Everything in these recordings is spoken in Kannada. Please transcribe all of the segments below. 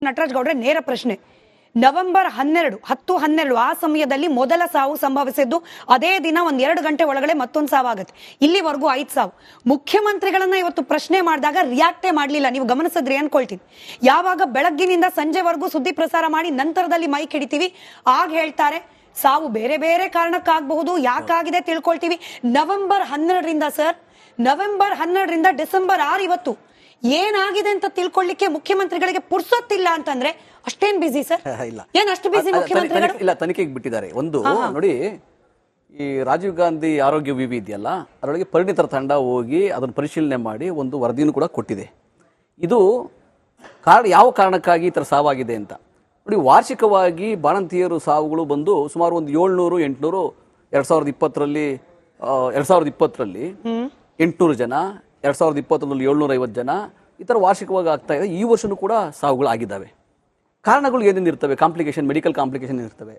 ನಟರಾಜ್ ಗೌಡ್ರೆ, ನೇರ ಪ್ರಶ್ನೆ. ನವೆಂಬರ್ 12 ಆ ಸಮಯದಲ್ಲಿ ಮೊದಲ ಸಾವು ಸಂಭವಿಸಿದ್ದು. ಅದೇ ದಿನ 1-2 ಗಂಟೆ ಒಳಗಡೆ ಮತ್ತೊಂದು ಸಾವಾಗುತ್ತೆ. ಇಲ್ಲಿವರೆಗೂ 5 ಸಾವು. ಮುಖ್ಯಮಂತ್ರಿಗಳನ್ನ ಇವತ್ತು ಪ್ರಶ್ನೆ ಮಾಡಿದಾಗ ರಿಯಾಕ್ಟೇ ಮಾಡಲಿಲ್ಲ. ನೀವು ಗಮನಿಸಿದ್ರಿ ಅನ್ಕೊಳ್ತೀನಿ. ಯಾವಾಗ ಬೆಳಗ್ಗಿನಿಂದ ಸಂಜೆವರೆಗೂ ಸುದ್ದಿ ಪ್ರಸಾರ ಮಾಡಿ ನಂತರದಲ್ಲಿ ಮೈಕ್ ಹಿಡಿತೀವಿ, ಆಗ ಹೇಳ್ತಾರೆ ಸಾವು ಬೇರೆ ಬೇರೆ ಕಾರಣಕ್ಕಾಗಬಹುದು, ಯಾಕಾಗಿದೆ ತಿಳ್ಕೊಳ್ತೀವಿ. ನವೆಂಬರ್ 12ರಿಂದ ಸರ್, ನವೆಂಬರ್ 12ರಿಂದ ಡಿಸೆಂಬರ್ 6 ಇವತ್ತು ಏನಾಗಿದೆ ಅಂತ ತಿಳ್ಕೊಳ್ಳಿಕ್ಕೆ ಮುಖ್ಯಮಂತ್ರಿಗಳಿಗೆ ಪುರ್ಸೊತ್ತಿಲ್ಲ ಅಂತಂದ್ರೆ ಅಷ್ಟೇನ್ ಬಿಸಿ ಸರ್? ಏನ್ ಅಷ್ಟು ಬಿಸಿ ಮುಖ್ಯಮಂತ್ರಿಗಳು? ಇಲ್ಲ, ತನಿಖೆಗೆ ಬಿಟ್ಟಿದ್ದಾರೆ. ಒಂದು ನೋಡಿ, ಈ ರಾಜೀವ್ ಗಾಂಧಿ ಆರೋಗ್ಯ ವಿವಿ ಇದೆಯಲ್ಲ, ಅದರೊಳಗೆ ಪರಿಣಿತರ ತಂಡ ಹೋಗಿ ಅದನ್ನು ಪರಿಶೀಲನೆ ಮಾಡಿ ಒಂದು ವರದಿಯನ್ನು ಕೂಡ ಕೊಟ್ಟಿದೆ. ಇದು ಯಾವ ಕಾರಣಕ್ಕಾಗಿ ಈ ಥರ ಸಾವಾಗಿದೆ ಅಂತ ನೋಡಿ. ವಾರ್ಷಿಕವಾಗಿ ಬಾಣಂತಿಯರು ಸಾವುಗಳು ಬಂದು ಸುಮಾರು ಒಂದು 700-800 2020ರಲ್ಲಿ 800 ಜನ, 2021ರಲ್ಲಿ 750 ಜನ, ಈ ಥರ ವಾರ್ಷಿಕವಾಗಿ ಆಗ್ತಾ ಇದೆ. ಈ ವರ್ಷನೂ ಕೂಡ ಸಾವುಗಳು ಆಗಿದ್ದಾವೆ. ಕಾರಣಗಳು ಏನೇನು ಇರ್ತವೆ, ಕಾಂಪ್ಲಿಕೇಶನ್, ಮೆಡಿಕಲ್ ಕಾಂಪ್ಲಿಕೇಶನ್ ಇರ್ತವೆ.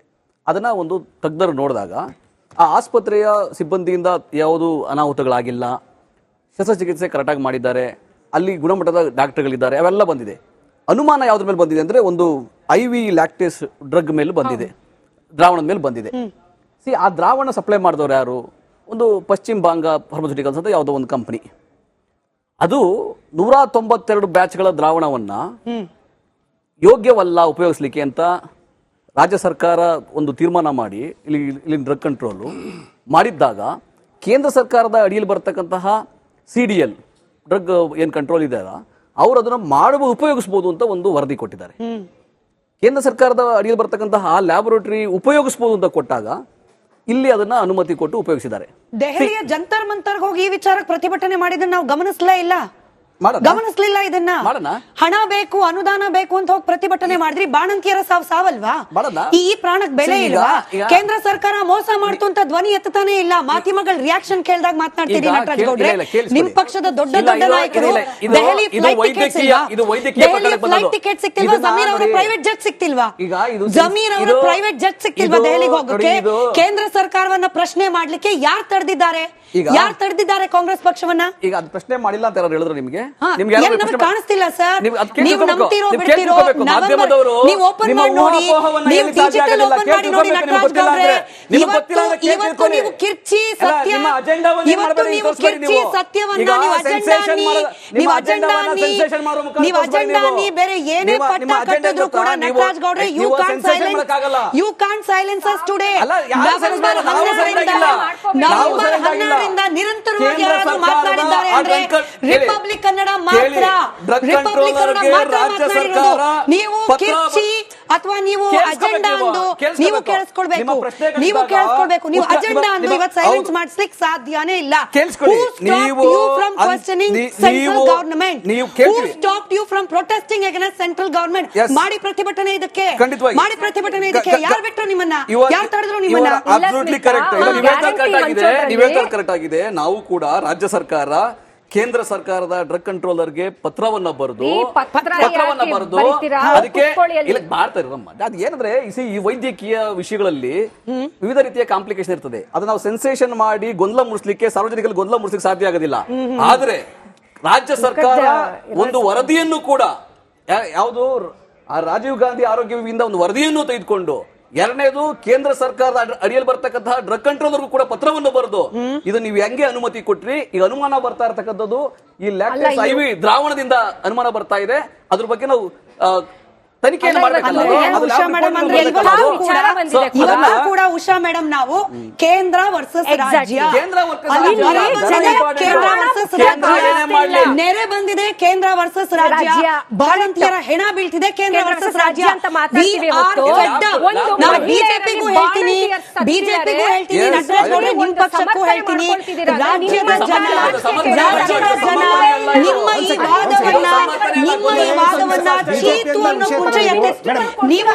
ಅದನ್ನು ಒಂದು ತಜ್ಞರು ನೋಡಿದಾಗ ಆ ಆಸ್ಪತ್ರೆಯ ಸಿಬ್ಬಂದಿಯಿಂದ ಯಾವುದು ಅನಾಹುತಗಳಾಗಿಲ್ಲ, ಶಸ್ತ್ರಚಿಕಿತ್ಸೆ ಕರೆಕ್ಟಾಗಿ ಮಾಡಿದ್ದಾರೆ, ಅಲ್ಲಿ ಗುಣಮಟ್ಟದ ಡಾಕ್ಟರ್ಗಳಿದ್ದಾರೆ, ಅವೆಲ್ಲ ಬಂದಿದೆ. ಅನುಮಾನ ಯಾವುದ್ರ ಮೇಲೆ ಬಂದಿದೆ ಅಂದರೆ ಒಂದು IV ಲ್ಯಾಕ್ಟೇಸ್ ಡ್ರಗ್ ಮೇಲೆ ಬಂದಿದೆ, ದ್ರಾವಣದ ಮೇಲೆ ಬಂದಿದೆ. ಆ ದ್ರಾವಣ ಸಪ್ಲೈ ಮಾಡಿದವರು ಯಾರು? ಒಂದು ಪಶ್ಚಿಮ ಬಾಂಗ ಫಾರ್ಮಸ್ಯೂಟಿಕಲ್ಸ್ ಅಂತ ಯಾವುದೋ ಒಂದು ಕಂಪನಿ. ಅದು 192 ಬ್ಯಾಚ್ಗಳ ದ್ರಾವಣವನ್ನ ಯೋಗ್ಯವಲ್ಲ ಉಪಯೋಗಿಸ್ಲಿಕ್ಕೆ ಅಂತ ರಾಜ್ಯ ಸರ್ಕಾರ ಒಂದು ತೀರ್ಮಾನ ಮಾಡಿ ಇಲ್ಲಿ ಡ್ರಗ್ ಕಂಟ್ರೋಲು ಮಾಡಿದ್ದಾಗ, ಕೇಂದ್ರ ಸರ್ಕಾರದ ಅಡಿಯಲ್ಲಿ ಬರ್ತಕ್ಕಂತಹ CDL ಡ್ರಗ್ ಏನು ಕಂಟ್ರೋಲ್ ಇದೆ ಅವರು ಅದನ್ನು ಉಪಯೋಗಿಸ್ಬೋದು ಅಂತ ಒಂದು ವರದಿ ಕೊಟ್ಟಿದ್ದಾರೆ. ಕೇಂದ್ರ ಸರ್ಕಾರದ ಅಡಿಯಲ್ಲಿ ಬರ್ತಕ್ಕಂತಹ ಲ್ಯಾಬೊರೇಟರಿ ಉಪಯೋಗಿಸ್ಬೋದು ಅಂತ ಕೊಟ್ಟಾಗ ಇಲ್ಲಿ ಅದನ್ನ ಅನುಮತಿ ಕೊಟ್ಟು ಉಪಯೋಗಿಸಿದ್ದಾರೆ. ದೆಹಲಿಯ ಜಂತರ್ ಮಂತರ್ ಹೋಗಿ ಈ ವಿಚಾರಕ್ಕೆ ಪ್ರತಿಭಟನೆ ಮಾಡಿದ್ರೆ ನಾವು ಗಮನಿಸಲೇ ಇಲ್ಲ. ಇದನ್ನ ಹಣ ಬೇಕು, ಅನುದಾನ ಬೇಕು ಅಂತ ಹೋಗಿ ಪ್ರತಿಭಟನೆ ಮಾಡಿದ್ರಿ. ಬಾಣಂತಿಯರ ಸಾವಲ್ವಾ? ಈ ಪ್ರಾಣಕ್ಕೆ ಬೆಲೆ ಇಲ್ವಾ? ಕೇಂದ್ರ ಸರ್ಕಾರ ಮೋಸ ಮಾಡ್ತು ಅಂತ ಧ್ವನಿ ಎತ್ತಾನೆ ಇಲ್ಲ. ಮಾಧ್ಯಮಗಳ ರಿಯಾಕ್ಷನ್ ಕೇಳಿದಾಗ ಮಾತನಾಡ್ತೀರಿ ನಟರಾಜ್ ಗೌಡ್ರೆ. ನಿಮ್ ಪಕ್ಷದ ದೊಡ್ಡ ನಾಯಕರು ದೆಹಲಿ ಫ್ಲೈಟ್ ಟಿಕೆಟ್ ಸಿಕ್ತಿಲ್ವಾ? ಜಮೀರ್ ಅವರ ಪ್ರೈವೇಟ್ ಜೆಟ್ ಸಿಕ್ತಿಲ್ವಾ? ದೆಹಲಿಗೆ ಹೋಗೋಕೆ ಕೇಂದ್ರ ಸರ್ಕಾರವನ್ನ ಪ್ರಶ್ನೆ ಮಾಡ್ಲಿಕ್ಕೆ ಯಾರು ತಡೆದಿದ್ದಾರೆ ಕಾಂಗ್ರೆಸ್ ಪಕ್ಷವನ್ನ? ಈಗ ಅದು ಪ್ರಶ್ನೆ ಮಾಡಿಲ್ಲ ಅಂತ ಯಾರು ಹೇಳಿದ್ರು ನಿಮ್ಗೆ? ಕಾಣಿಸ್ತಿಲ್ಲ ಸರ್. ನೀವು ನಂಬ್ತಿರೋ ಬಿಡ್ತಿರೋ, ನೀವು ಓಪನ್ ಮಾಡಿ ನೋಡಿ, ನೀವು ಡಿಜಿಟಲ್ ಓಪನ್ ಮಾಡಿ ನೋಡಿ ನಟರಾಜ್ ಗೌಡ್ರೆ. ಇವತ್ತು ನೀವು ಕಿರ್ಚಿ ಸತ್ಯ, ಇವತ್ತು ನೀವು ಕಿರ್ಚಿ ಸತ್ಯವನ್ನ ನೀವು ಅಜೆಂಡಾ ಬೇರೆ ಏನೇ ಪಟ್ಟ ಕಟ್ಟಿದ್ರು ಕೂಡ ನಟರಾಜ್ ಗೌಡ್ರೆ, you can't silence us today. November 12ರಿಂದ ನಿರಂತರವಾಗಿ ಯಾರಾದ್ರೂ ಮಾತನಾಡಿದ್ದಾರೆ ಅಂದ್ರೆ ರಿಪಬ್ಲಿಕ್ ಕನ್ನಡ ಮಾತ್ರ. ನೀವು ಕಿರ್ಚಿ ಅಥವಾ ನೀವು ಅಜೆಂಡಾ ಅಂದು ನೀವು ಕೇಳಿಸ್ಕೊಳ್ಬೇಕು. ನೀವು ಅಜೆಂಡಾ ಅಂದು ಇವತ್ತು ಸೈಲೆನ್ಸ್ ಮಾಡಿಸ್ಲಿಕ್ಕೆ ಸಾಧ್ಯನೇ ಇಲ್ಲ. ಮಾಡಿ ಪ್ರತಿಭಟನೆ ಇದಕ್ಕೆ ಯಾರು ಬಿಟ್ಟರು ನಿಮ್ಮನ್ನ? ಯಾರು ತಡೆದ್ರು ನಿಮ್ಮನ್ನ? ಕರೆಕ್ಟ್ ಆಗಿದೆ. ನಾವು ಕೂಡ ರಾಜ್ಯ ಸರ್ಕಾರ ಕೇಂದ್ರ ಸರ್ಕಾರದ ಡ್ರಗ್ ಕಂಟ್ರೋಲರ್ಗೆ ಪತ್ರವನ್ನ ಬರೆದು ಅದಕ್ಕೆ ಮಾಡ್ತಾರೆ. ಅದು ಏನಂದ್ರೆ ಈ ವೈದ್ಯಕೀಯ ವಿಷಯಗಳಲ್ಲಿ ವಿವಿಧ ರೀತಿಯ ಕಾಂಪ್ಲಿಕೇಶನ್ ಇರ್ತದೆ. ಅದು ನಾವು ಸೆನ್ಸೇಷನ್ ಮಾಡಿ ಗೊಂದಲ ಮೂಡಿಸ್ಲಿಕ್ಕೆ, ಸಾರ್ವಜನಿಕರಿಗೆ ಗೊಂದಲ ಮೂಡಿಸ್ಲಿಕ್ಕೆ ಸಾಧ್ಯ ಆಗೋದಿಲ್ಲ. ಆದ್ರೆ ರಾಜ್ಯ ಸರ್ಕಾರ ಒಂದು ವರದಿಯನ್ನು ಕೂಡ, ಯಾವುದು ರಾಜೀವ್ ಗಾಂಧಿ ಆರೋಗ್ಯ ವಿವಿಯಿಂದ ಒಂದು ವರದಿಯನ್ನು ತೆಗೆದುಕೊಂಡು, ಎರಡನೇದು ಕೇಂದ್ರ ಸರ್ಕಾರದ ಅಡಿಯಲ್ಲಿ ಬರ್ತಕ್ಕಂತಹ ಡ್ರಗ್ ಕಂಟ್ರೋಲರ್ಗೂ ಕೂಡ ಪತ್ರವನ್ನು ಬರೆದು ಇದು ನೀವು ಹೆಂಗೆ ಅನುಮತಿ ಕೊಟ್ರಿ, ಈಗ ಅನುಮಾನ ಬರ್ತಾ ಇರತಕ್ಕಂಥದ್ದು ಈ ಲ್ಯಾಕ್ಟೇಸ್ IV ದ್ರಾವಣದಿಂದ ಅನುಮಾನ ಬರ್ತಾ ಇದೆ. ಅದ್ರ ಬಗ್ಗೆ ನಾವು ತನಿಖೆಯನ್ನು ಮಾಡಬೇಕಲ್ಲ. ಇವತ್ತು ಕೂಡ ಉಷಾ ಮೇಡಮ್ ನಾವು ಕೇಂದ್ರ ವರ್ಸಸ್ ರಾಜ್ಯ, ನೆರೆ ಬಂದಿದೆ ಕೇಂದ್ರ ವರ್ಸಸ್ ರಾಜ್ಯ, ಬಾಣಂತಿಯರ ಹೆಣ ಬೀಳ್ತಿದೆ ಕೇಂದ್ರ ವರ್ಸಸ್ ರಾಜ್ಯ ಅಂತ ಮಾತಾಡ್ತೀವಿ. ನಾವು ಬಿಜೆಪಿಗೂ ಹೇಳ್ತೀನಿ, ನಟರಾಜ್ ಗೌಡ್ರೆ ನಿಮ್ ಪಕ್ಷಕ್ಕೂ ಹೇಳ್ತೀನಿ, ರಾಜ್ಯದ ಜನ ನಿಮ್ಮ ಈ ವಾದವನ್ನ ಚೀತು ಅನ್ನೋ ನೀವು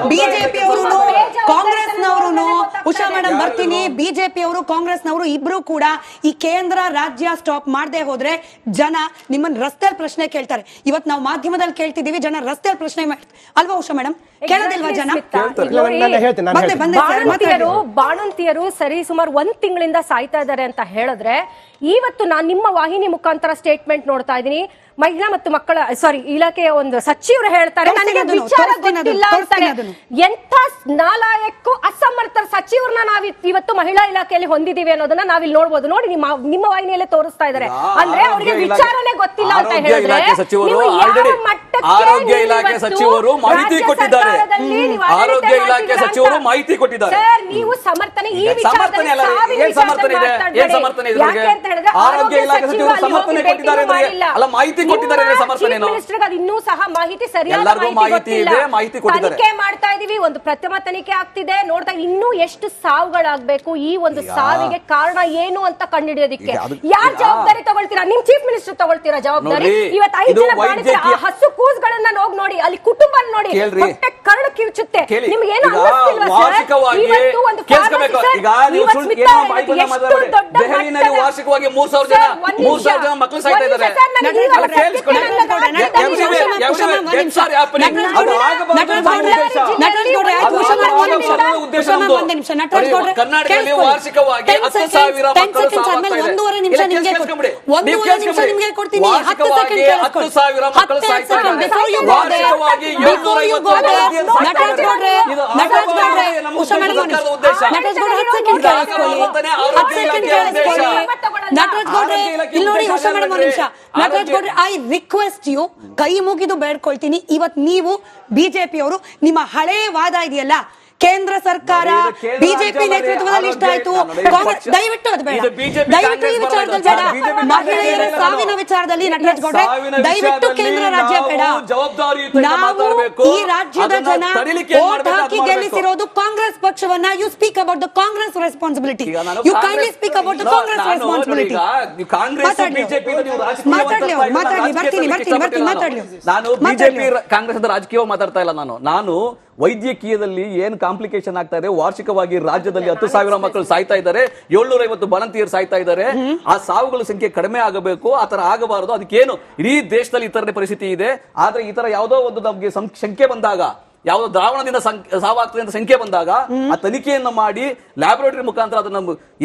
ಬಿಜೆಪಿಯವರು ಕಾಂಗ್ರೆಸ್ನವರು, ಉಷಾ ಮೇಡಮ್ ಬರ್ತೀನಿ, ಬಿಜೆಪಿಯವರು ಕಾಂಗ್ರೆಸ್ನವರು ಇಬ್ರು ಕೂಡ ಈ ಕೇಂದ್ರ ರಾಜ್ಯ ಸ್ಟಾಪ್ ಮಾಡದೆ ಹೋದ್ರೆ ಜನ ನಿಮ್ಮನ್ನ ರಸ್ತೆಯಲ್ಲಿ ಪ್ರಶ್ನೆ ಕೇಳ್ತಾರೆ. ಇವತ್ತು ನಾವು ಮಾಧ್ಯಮದಲ್ಲಿ ಕೇಳ್ತಿದೀವಿ, ಜನ ರಸ್ತೆಯಲ್ಲಿ ಪ್ರಶ್ನೆ ಅಲ್ವಾ ಉಷಾ ಮೇಡಮ್? ಕೇಳೋದಿಲ್ವಾ ಜನ? ಬಾಣಂತಿಯರು ಸರಿ ಸುಮಾರು 1 ತಿಂಗಳಿಂದ ಸಾಯ್ತಾ ಇದ್ದಾರೆ ಅಂತ ಹೇಳಿದ್ರೆ, ಇವತ್ತು ನಾನು ನಿಮ್ಮ ವಾಹಿನಿ ಮುಖಾಂತರ ಸ್ಟೇಟ್ಮೆಂಟ್ ನೋಡ್ತಾ ಇದ್ದೀನಿ. ಮಹಿಳಾ ಮತ್ತು ಮಕ್ಕಳ ಇಲಾಖೆಯ ಒಂದು ಸಚಿವರು ಹೇಳ್ತಾರೆ ನನಗೆ ವಿಚಾರ ಗೊತ್ತಿಲ್ಲ ಅಂತಾರೆ. ಎಂಥ ನಾಲಾಯಕ್ಕೂ ಅಸಮರ್ಥ ಸಚಿವರನ್ನ ನಾವು ಇವತ್ತು ಮಹಿಳಾ ಇಲಾಖೆಯಲ್ಲಿ ಹೊಂದಿದೀವಿ ಅನ್ನೋದನ್ನ ನಾವಿಲ್ಲಿ ನೋಡ್ಬೋದು. ನೋಡಿ ನಿಮ್ಮ ವಾಹಿನಿಯಲ್ಲೇ ತೋರಿಸ್ತಾ ಇದ್ದಾರೆ. ಅಂದ್ರೆ ಅವರಿಗೆ ವಿಚಾರನೇ ಗೊತ್ತಿಲ್ಲ ಅಂತ ಹೇಳಿದ್ರೆ ಆರೋಗ್ಯ ಇಲಾಖೆ ಸಚಿವರು ಮಾಹಿತಿ ಕೊಟ್ಟಿದ್ದಾರೆ. ಆರೋಗ್ಯ ಇಲಾಖೆ ಸಚಿವರು ಮಾಹಿತಿ ಕೊಟ್ಟಿದ್ದಾರೆ. ಸರ್, ನೀವು ಸಮರ್ಥನೆ ಈ ವಿಚಾರದಲ್ಲಿ ಆರೋಗ್ಯ ಇಲಾಖೆ ಸಚಿವರು ಸಮರ್ಥನೆ ಕೊಟ್ಟಿದ್ದಾರೆ ಅಲ್ಲ, ಮಾಹಿತಿ ಕೊಟ್ಟಿದ್ದಾರೆ. ಸಮರ್ಥನೆ ಇನ್ನೂ ಸಹ ಮಾಹಿತಿ ಸರಿಯಾದ ಮಾಹಿತಿ ಇದೆ, ಮಾಹಿತಿ ಕೊಟ್ಟಿದ್ದಾರೆ. ತನಿಖೆ ಮಾಡ್ತಾ ಇದೀವಿ, ಒಂದು ಪ್ರಥಮ ತನಿಖೆ ಆಗ್ತಿದೆ. ನೋಡ್ತಾ ಇನ್ನೂ ಎಷ್ಟು ಸಾವುಗಳಾಗಬೇಕು, ಈ ಒಂದು ಸಾವಿಗೆ ಕಾರಣ ಏನು ಅಂತ ಕಂಡುಹಿಡಿಯೋದಕ್ಕೆ ಯಾರು ಜವಾಬ್ದಾರಿ ತಗೊಳ್ತೀರಾ? ನಿಮ್ ಚೀಫ್ ಮಿನಿಸ್ಟರ್ ತಗೊಳ್ತೀರಾ ಜವಾಬ್ದಾರಿ? ಇವತ್ತು 5 ಜನ ಪ್ರಾಣಿಗಳ ಹಸು ಕೂಸುಗಳನ್ನ ನೋಡಿ, ಅಲ್ಲಿ ಕುಟುಂಬ ನೋಡಿ, ಹೊಟ್ಟೆ ಕರಳು ಕಿವುಚುತ್ತೆ. ನಿಮ್ಗೆ ಏನು ದೆಹಲಿಯಲ್ಲಿ ವಾರ್ಷಿಕವಾಗಿ 3,000 ಜನ ಮಕ್ಕಳು ಸಾಯ್ತಾ ಇದ್ದಾರೆ. ಕರ್ನಾಟಕದಲ್ಲಿ ವಾರ್ಷಿಕವಾಗಿ 10,000 ಮಕ್ಕಳು ಸಾಯ್ತಾ ಇದ್ದಾರೆ. 10,000 ಮಕ್ಕಳು ಸಾಯ್ತಾ ಇದ್ದಾರೆ. ವಾರ್ಷಿಕವಾಗಿ 750 ಉದ್ದೇಶ. ಐ ರಿಕ್ವೆಸ್ಟ್ ಯು, ಕೈ ಮುಗಿದು ಬೇಡ್ಕೊಳ್ತೀನಿ, ಇವತ್ತು ನೀವು ಬಿಜೆಪಿಯವರು ನಿಮ್ಮ ಹಳೆ ವಾದ ಇದೆಯಲ್ಲ, ಕೇಂದ್ರ ಸರ್ಕಾರ ಬಿಜೆಪಿ ನೇತೃತ್ವದಲ್ಲಿ ಇಷ್ಟ ಆಯ್ತು, ಕಾಂಗ್ರೆಸ್ ದಯವಿಟ್ಟು ಅದು ಬೇಡ, ದಯವಿಟ್ಟು ಈ ವಿಚಾರದಲ್ಲಿ ಬೇಡ, ಮಹಿಳೆಯರ ಸಾವಿನ ವಿಚಾರದಲ್ಲಿ ನಟರಾಜ್ ಗೌಡ್ರೆ ದಯವಿಟ್ಟು ಕೇಂದ್ರ ರಾಜ್ಯ ಬೇಡ. ನಾವು ಈ ರಾಜ್ಯದ ಜನ ವೋಟ್ ಹಾಕಿ ಗೆಲ್ಲಿಸಿರೋದು ಕಾಂಗ್ರೆಸ್ ಪಕ್ಷವನ್ನ. You speak about the Congress responsibility, you kindly speak about the Congress responsibility. ನಾನು ಬಿಜೆಪಿ ಕಾಂಗ್ರೆಸ್ ರಾಜಕೀಯ ಮಾತಾಡ್ತಾ ಇಲ್ಲ. ನಾನು ವೈದ್ಯಕೀಯದಲ್ಲಿ ಏನ್ ಕಾಂಪ್ಲಿಕೇಶನ್ ಆಗ್ತಾ ಇದೆ, ವಾರ್ಷಿಕವಾಗಿ ರಾಜ್ಯದಲ್ಲಿ 10,000 ಮಕ್ಕಳು ಸಾಯ್ತಾ ಇದ್ದಾರೆ, 750 ಬಾಣಂತಿಯರು ಸಾಯ್ತಾ ಇದ್ದಾರೆ. ಆ ಸಾವುಗಳ ಸಂಖ್ಯೆ ಕಡಿಮೆ ಆಗಬೇಕು, ಆತರ ಆಗಬಾರದು. ಅದಕ್ಕೇನು ಇಡೀ ದೇಶದಲ್ಲಿ ಈ ತರನೇ ಪರಿಸ್ಥಿತಿ ಇದೆ. ಆದ್ರೆ ಈ ತರ ಯಾವುದೋ ಒಂದು ನಮಗೆ ಸಂಖ್ಯೆ ಬಂದಾಗ, ಯಾವುದೋ ದ್ರಾವಣದಿಂದ ಸಾವಾಗ್ತದೆ ಅಂತ ಸಂಖ್ಯೆ ಬಂದಾಗ ಆ ತನಿಖೆಯನ್ನು ಮಾಡಿ ಲ್ಯಾಬೊರೇಟರಿ ಮುಖಾಂತರ ಅದನ್ನ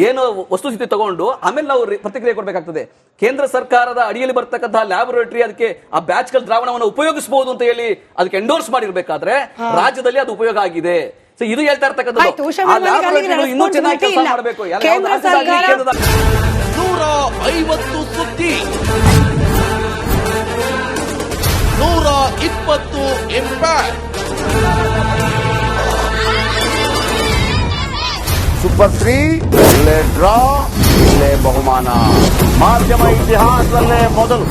ಏನು ವಸ್ತುಸ್ಥಿತಿ ತಗೊಂಡು ಆಮೇಲೆ ನಾವು ಪ್ರತಿಕ್ರಿಯೆ ಕೊಡಬೇಕಾಗ್ತದೆ. ಕೇಂದ್ರ ಸರ್ಕಾರದ ಅಡಿಯಲ್ಲಿ ಬರ್ತಕ್ಕಂತಹ ಲ್ಯಾಬೊರೇಟರಿ ಅದಕ್ಕೆ ಆ ಬ್ಯಾಚ್ಗಳ ದ್ರಾವಣವನ್ನು ಉಪಯೋಗಿಸಬಹುದು ಅಂತ ಹೇಳಿ ಅದಕ್ಕೆ ಎಂಡೋರ್ಸ್ ಮಾಡಿರ್ಬೇಕಾದ್ರೆ ರಾಜ್ಯದಲ್ಲಿ ಅದು ಉಪಯೋಗ ಆಗಿದೆ. ಸೊ ಇದು ಹೇಳ್ತಾ ಇರ್ತಕ್ಕಂಥದ್ದು ಇನ್ನೂ ಚೆನ್ನಾಗಿ ಕೆಲಸ ಮಾಡಬೇಕು. 150 ಸುದ್ದಿ, 120 ಇಂಪ್ಯಾಕ್ಟ್. ಸೂಪರ್ 3 ಇಲ್ಲೇ ಡ್ರಾ, ಇಲ್ಲೇ ಬಹುಮಾನ. ಮಾಧ್ಯಮ ಇತಿಹಾಸದಲ್ಲೇ ಮೊದಲು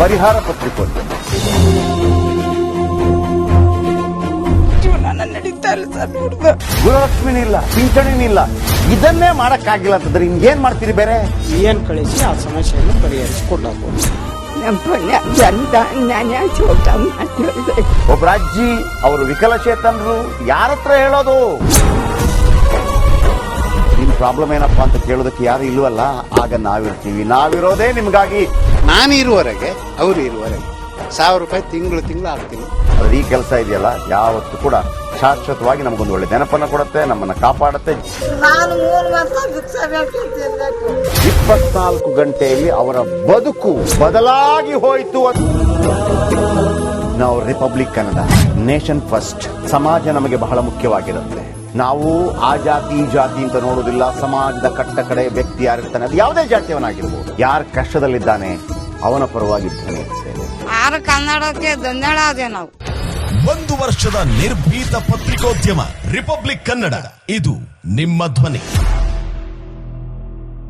ಪರಿಹಾರ ಪತ್ರಿಕೋದ್ಯಮ. ಗುರುಲಕ್ಷ್ಮಿನಿಲ್ಲ, ಪಿಂಚಣಿನಿಲ್ಲ, ಇದನ್ನೇ ಮಾಡಕ್ಕಾಗಿಲ್ಲ ಅಂತಂದ್ರೆ ಇನ್ನೇನ್ ಮಾಡ್ತೀರಿ? ಬೇರೆ ಏನ್ ಕಳಿಸಿ ಆ ಸಮಸ್ಯೆಯನ್ನು ಪರಿಹರಿಸಿಕೊಡ್ಲಾಗ್ಬೋದು. ಒಬ್ಬ ಅಜ್ಜಿ ಅವರು ವಿಕಲಚೇತನರು, ಯಾರ ಹತ್ರ ಹೇಳೋದು? ನಿಮ್ ಪ್ರಾಬ್ಲಮ್ ಏನಪ್ಪಾ ಅಂತ ಕೇಳೋದಕ್ಕೆ ಯಾರು ಇಲ್ವಲ್ಲ. ಆಗ ನಾವಿರ್ತೀವಿ, ನಾವಿರೋದೇ ನಿಮ್ಗಾಗಿ. ನಾನು ಇರುವವರೆಗೆ, ಅವರು ಇರುವವರೆಗೆ 1,000 ರೂಪಾಯಿ ತಿಂಗಳು ಆಗ್ತೀನಿ. ಅದ್ರ ಈ ಕೆಲಸ ಇದೆಯಲ್ಲ, ಯಾವತ್ತೂ ಕೂಡ ಶಾಶ್ವತವಾಗಿ ನಮಗೊಂದು ಒಳ್ಳೆ ನೆನಪನ್ನ ಕೊಡುತ್ತೆ, ನಮ್ಮನ್ನ ಕಾಪಾಡುತ್ತೆ. 24 ಗಂಟೆಯಲ್ಲಿ ಅವರ ಬದುಕು ಬದಲಾಗಿ ಹೋಯಿತು. ನಾವು ರಿಪಬ್ಲಿಕ್ ಕನ್ನಡ, ನೇಷನ್ ಫಸ್ಟ್. ಸಮಾಜ ನಮಗೆ ಬಹಳ ಮುಖ್ಯವಾಗಿರುತ್ತೆ. ನಾವು ಆ ಜಾತಿ ಈ ಜಾತಿ ಅಂತ ನೋಡೋದಿಲ್ಲ. ಸಮಾಜದ ಕಟ್ಟ ಕಡೆ ವ್ಯಕ್ತಿ ಯಾರಿರ್ತಾನೆ, ಅದು ಯಾವುದೇ ಜಾತಿಯವನಾಗಿರ್ಬೋದು, ಯಾರ ಕಷ್ಟದಲ್ಲಿದ್ದಾನೆ ಅವನ ಪರವಾಗಿ ಧ್ವನಿ ಇರ್ತೇವೆ. ಕನ್ನಡಕ್ಕೆ ಧನ್ಯವಾದ. ನಾವು 1 ವರ್ಷದ ನಿರ್ಭೀತ ಪತ್ರಿಕೋದ್ಯಮ ರಿಪಬ್ಲಿಕ್ ಕನ್ನಡ, ಇದು ನಿಮ್ಮ ಧ್ವನಿ.